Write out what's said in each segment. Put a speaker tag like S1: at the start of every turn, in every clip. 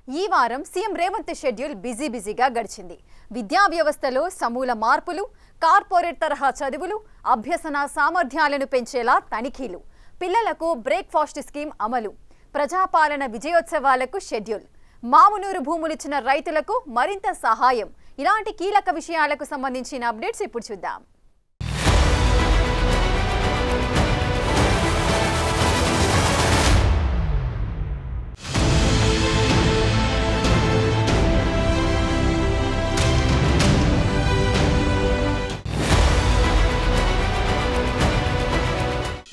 S1: ఈ వారం CM Revanth schedule బిజీగా గడిచింది. విద్యా వ్యవస్థలో సమూల మార్పులు, కార్పొరేట్ తరహా చదువులు, అభ్యసన సామర్థ్యాలను పెంచేలా తనిఖీలు, పిల్లలకు బ్రేక్ఫాస్ట్ స్కీమ్ అమలు, ప్రజాపాలన విజయోత్సవాలకు షెడ్యూల్, మామునూరు భూములిచ్చిన రైతులకు మరింత సహాయం, ఇలాంటి కీలక విషయాలకు సంబంధించిన అప్డేట్స్ ఇప్పుడు చూద్దాం.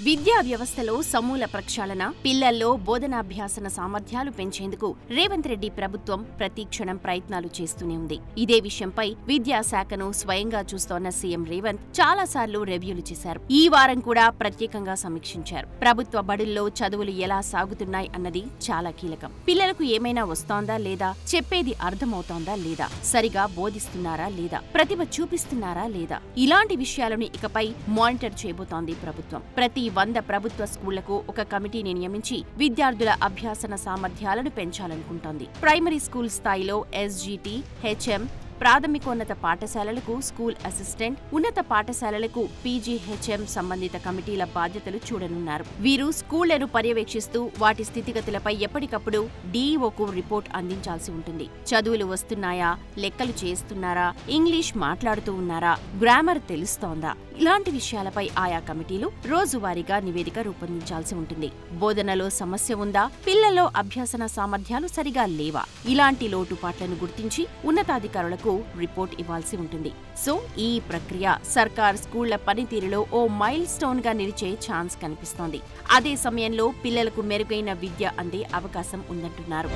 S2: విద్యా వ్యవస్థలో సమూల ప్రక్షాళన, పిల్లల్లో బోధనాభ్యాసన సామర్థ్యాలు పెంచేందుకు రేవంత్ రెడ్డి ప్రభుత్వం ప్రతిక్షణం ప్రయత్నాలు చేస్తూనే ఉంది. ఇదే విషయంపై విద్యాశాఖను స్వయంగా చూస్తోన్న సీఎం రేవంత్ చాలాసార్లు రివ్యూలు చేశారు. ఈ వారం కూడా ప్రత్యేకంగా సమీక్షించారు. ప్రభుత్వ బడుల్లో చదువులు ఎలా సాగుతున్నాయి అన్నది చాలా కీలకం. పిల్లలకు ఏమైనా వస్తోందా లేదా, చెప్పేది అర్థమవుతోందా లేదా, సరిగా బోధిస్తున్నారా లేదా, ప్రతిభ చూపిస్తున్నారా లేదా, ఇలాంటి విషయాలను ఇకపై మానిటర్ చేయబోతోంది ప్రభుత్వం. ప్రతి 100 ప్రభుత్వ స్కూళ్లకు ఒక కమిటీని నియమించి విద్యార్థుల అభ్యాసన సామర్థ్యాలను పెంచాలనుకుంటోంది. ప్రైమరీ స్కూల్ స్థాయిలో ఎస్జీటీ, హెచ్ఎం, ప్రాథమికోన్నత పాఠశాలలకు స్కూల్ అసిస్టెంట్, ఉన్నత పాఠశాలలకు పీజీహెచ్ఎం సంబంధిత కమిటీల బాధ్యతలు చూడనున్నారు. వీరు స్కూళ్లను పర్యవేక్షిస్తూ వాటి స్థితిగతులపై ఎప్పటికప్పుడు డీఈఓకు రిపోర్ట్ అందించాల్సి ఉంటుంది. చదువులు వస్తున్నాయా, లెక్కలు చేస్తున్నారా, ఇంగ్లీష్ మాట్లాడుతూ ఉన్నారా, గ్రామర్ తెలుస్తోందా, ఇలాంటి విషయాలపై ఆయా కమిటీలు రోజువారీగా నివేదిక రూపొందించాల్సి ఉంటుంది. బోధనలో సమస్య ఉందా, పిల్లల్లో అభ్యసన సామర్థ్యాలు సరిగా లేవా, ఇలాంటి లోటుపాట్లను గుర్తించి ఉన్నతాధికారులకు రిపోర్ట్ ఇవ్వాల్సి ఉంటుంది. సో ఈ ప్రక్రియ సర్కార్ స్కూళ్ల పనితీరులో ఓ మైల్ స్టోన్ గా నిలిచే ఛాన్స్ కనిపిస్తోంది. అదే సమయంలో పిల్లలకు మెరుగైన విద్య అందే అవకాశం ఉందంటున్నారు.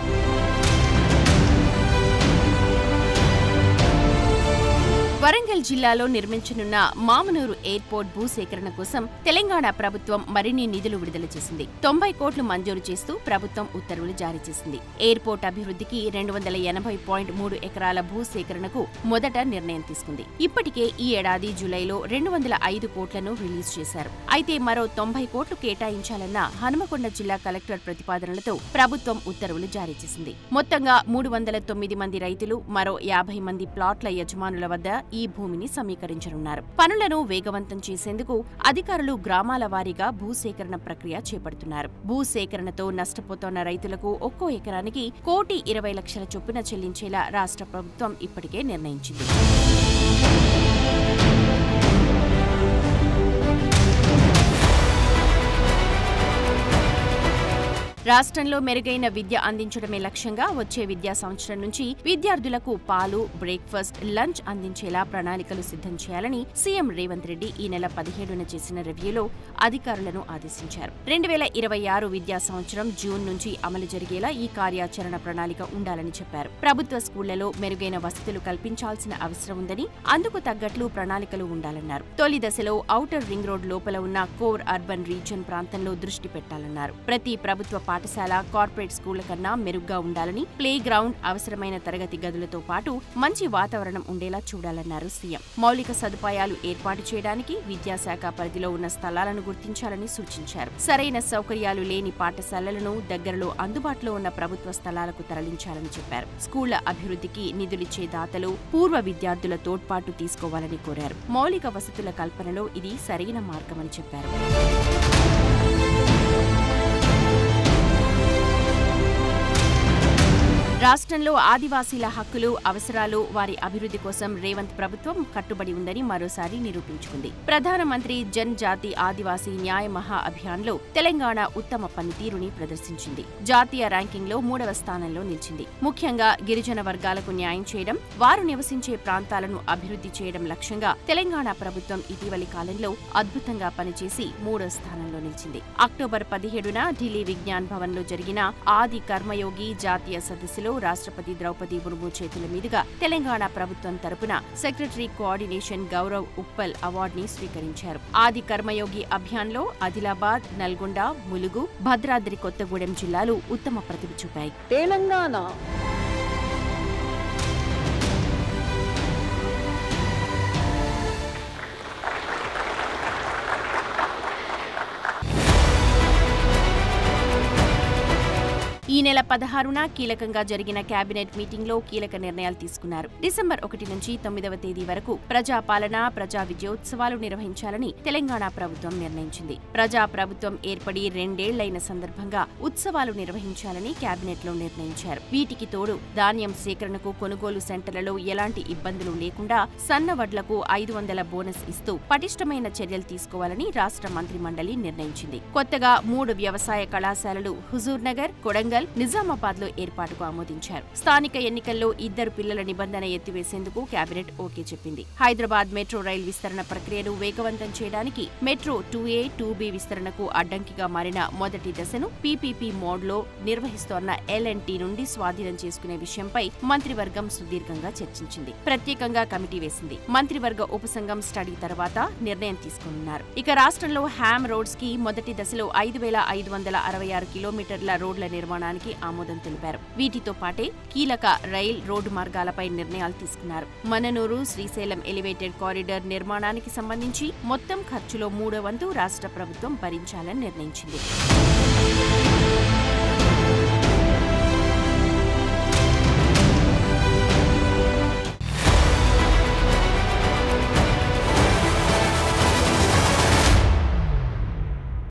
S2: వరంగల్ జిల్లాలో నిర్మించనున్న మామునూరు ఎయిర్పోర్ట్ భూసేకరణ కోసం తెలంగాణ ప్రభుత్వం మరిన్ని నిధులు విడుదల చేసింది. 90 కోట్లు మంజూరు చేస్తూ ప్రభుత్వం ఉత్తర్వులు జారీ చేసింది. ఎయిర్పోర్ట్ అభివృద్ధికి 280.3 ఎకరాల భూసేకరణకు మొదట నిర్ణయం తీసుకుంది. ఇప్పటికే ఈ ఏడాది జూలైలో 205 కోట్లను రిలీజ్ చేశారు. అయితే మరో 90 కోట్లు కేటాయించాలన్న హనుమకొండ జిల్లా కలెక్టర్ ప్రతిపాదనలతో ప్రభుత్వం ఉత్తర్వులు జారీ చేసింది. మొత్తంగా 309 మంది రైతులు, మరో 50 మంది ప్లాట్ల యజమానుల వద్ద ఈ భూమిని సమీకరించనున్నారు. పనులను వేగవంతం చేసేందుకు అధికారులు గ్రామాల వారీగా భూసేకరణ ప్రక్రియ చేపడుతున్నారు. భూసేకరణతో నష్టపోతోన్న రైతులకు ఒక్కో ఎకరానికి 1,20,00,000 చొప్పున చెల్లించేలా రాష్ట్ర ప్రభుత్వం ఇప్పటికే నిర్ణయించింది. రాష్ట్రంలో మెరుగైన విద్య అందించడమే లక్ష్యంగా వచ్చే విద్యా సంవత్సరం నుంచి విద్యార్థులకు పాలు, బ్రేక్ఫాస్ట్, లంచ్ అందించేలా ప్రణాళికలు సిద్ధం చేయాలని సీఎం రేవంత్ రెడ్డి ఈ నెల 17న చేసిన రివ్యూలో అధికారులను ఆదేశించారు. 2026 విద్యా సంవత్సరం జూన్ నుంచి అమలు జరిగేలా ఈ కార్యాచరణ ప్రణాళిక ఉండాలని చెప్పారు. ప్రభుత్వ స్కూళ్లలో మెరుగైన వసతులు కల్పించాల్సిన అవసరం ఉందని, అందుకు తగ్గట్లు ప్రణాళికలు ఉండాలన్నారు. తొలి దశలో ఔటర్ రింగ్ రోడ్ లోపల ఉన్న కోర్ అర్బన్ రీజియన్ ప్రాంతంలో దృష్టి పెట్టాలన్నారు. ప్రతి ప్రభుత్వ పాఠశాల కార్పొరేట్ స్కూళ్ల కన్నా మెరుగ్గా ఉండాలని, ప్లే గ్రౌండ్, అవసరమైన తరగతి గదులతో పాటు మంచి వాతావరణం ఉండేలా చూడాలన్నారు సీఎం. మౌలిక సదుపాయాలు ఏర్పాటు చేయడానికి విద్యాశాఖ పరిధిలో ఉన్న స్థలాలను గుర్తించాలని సూచించారు. సరైన సౌకర్యాలు లేని పాఠశాలలను దగ్గరలో అందుబాటులో ఉన్న ప్రభుత్వ స్థలాలకు తరలించాలని చెప్పారు. స్కూళ్ల అభివృద్ధికి నిధులిచ్చే దాతలు పూర్వ విద్యార్థుల తోడ్పాటు తీసుకోవాలని కోరారు. మౌలిక వసతుల కల్పనలో ఇది సరైన మార్గమని చెప్పారు. రాష్ట్రంలో ఆదివాసీల హక్కులు, అవసరాలు, వారి అభివృద్ధి కోసం రేవంత్ ప్రభుత్వం కట్టుబడి ఉందని మరోసారి నిరూపించుకుంది. ప్రధానమంత్రి జన్ జాతి ఆదివాసీ న్యాయ మహా అభియాన్లో తెలంగాణ ఉత్తమ పనితీరుని ప్రదర్శించింది. జాతీయ ర్యాంకింగ్లో 3వ స్థానంలో నిలిచింది. ముఖ్యంగా గిరిజన వర్గాలకు న్యాయం చేయడం, వారు నివసించే ప్రాంతాలను అభివృద్ధి చేయడం లక్ష్యంగా తెలంగాణ ప్రభుత్వం ఇటీవలి కాలంలో అద్భుతంగా పనిచేసి 3వ స్థానంలో నిలిచింది. అక్టోబర్ 17న ఢిల్లీ విజ్ఞాన్ భవన్లో జరిగిన ఆది కర్మయోగి జాతీయ సదస్సులో రాష్ట్రపతి ద్రౌపది ముర్ము చేతుల మీదుగా తెలంగాణ ప్రభుత్వం తరపున సెక్రటరీ కోఆర్డినేషన్ గౌరవ్ ఉప్పల్ అవార్డుని స్వీకరించారు. ఆది కర్మయోగి అభియాన్లో ఆదిలాబాద్, నల్గొండ, ములుగు, భద్రాద్రి కొత్తగూడెం జిల్లాలు ఉత్తమ ప్రతిభ చూపాయి.
S3: తెలంగాణ
S2: ఈ ఈ నెల 16న కీలకంగా జరిగిన కేబినెట్ మీటింగ్లో కీలక నిర్ణయాలు తీసుకున్నారు. డిసెంబర్ 1 నుంచి 9వ తేదీ వరకు ప్రజాపాలన, ప్రజా విజయోత్సవాలు నిర్వహించాలని తెలంగాణ ప్రభుత్వం నిర్ణయించింది. ప్రజా ప్రభుత్వం ఏర్పడి 2 ఏళ్లైన సందర్భంగా ఉత్సవాలు నిర్వహించాలని కేబినెట్లో నిర్ణయించారు. వీటికి తోడు ధాన్యం సేకరణకు కొనుగోలు సెంటర్లలో ఎలాంటి ఇబ్బందులు లేకుండా సన్నవడ్లకు 500 బోనస్ ఇస్తూ పటిష్టమైన చర్యలు తీసుకోవాలని రాష్ట్ర మంత్రిమండలి నిర్ణయించింది. కొత్తగా 3 వ్యవసాయ కళాశాలలు హుజూర్నగర్, కొడంగల్, నిజామాబాద్లో ఏర్పాటుకు ఆమోదించారు. స్థానిక ఎన్నికల్లో 2 పిల్లల నిబంధన ఎత్తివేసేందుకు కేబినెట్ ఓకే చెప్పింది. హైదరాబాద్ మెట్రో రైల్ విస్తరణ ప్రక్రియను వేగవంతం చేయడానికి మెట్రో 2A, 2B విస్తరణకు అడ్డంకిగా మారిన మొదటి దశను పీపీపీ మోడ్లో నిర్వహిస్తోన్న L&T నుండి స్వాధీనం చేసుకునే విషయంపై మంత్రివర్గం సుదీర్ఘంగా చర్చించింది. ప్రత్యేకంగా కమిటీ వేసింది. మంత్రివర్గ ఉపసంఘం స్టడీ తర్వాత నిర్ణయం తీసుకోనున్నారు. ఇక రాష్ట్రంలో హ్యామ్ రోడ్స్ కి మొదటి దశలో 5,566 కిలోమీటర్ల రోడ్ల నిర్మాణానికి ఆమోదం తెలిపారు. వీటితో పాటే కీలక రైల్, రోడ్డు మార్గాలపై నిర్ణయాలు తీసుకున్నారు. మననూరు, శ్రీశైలం ఎలివేటెడ్ కారిడార్ నిర్మాణానికి సంబంధించి మొత్తం ఖర్చులో 3/4 రాష్ట్ర ప్రభుత్వం భరించాలని నిర్ణయించింది.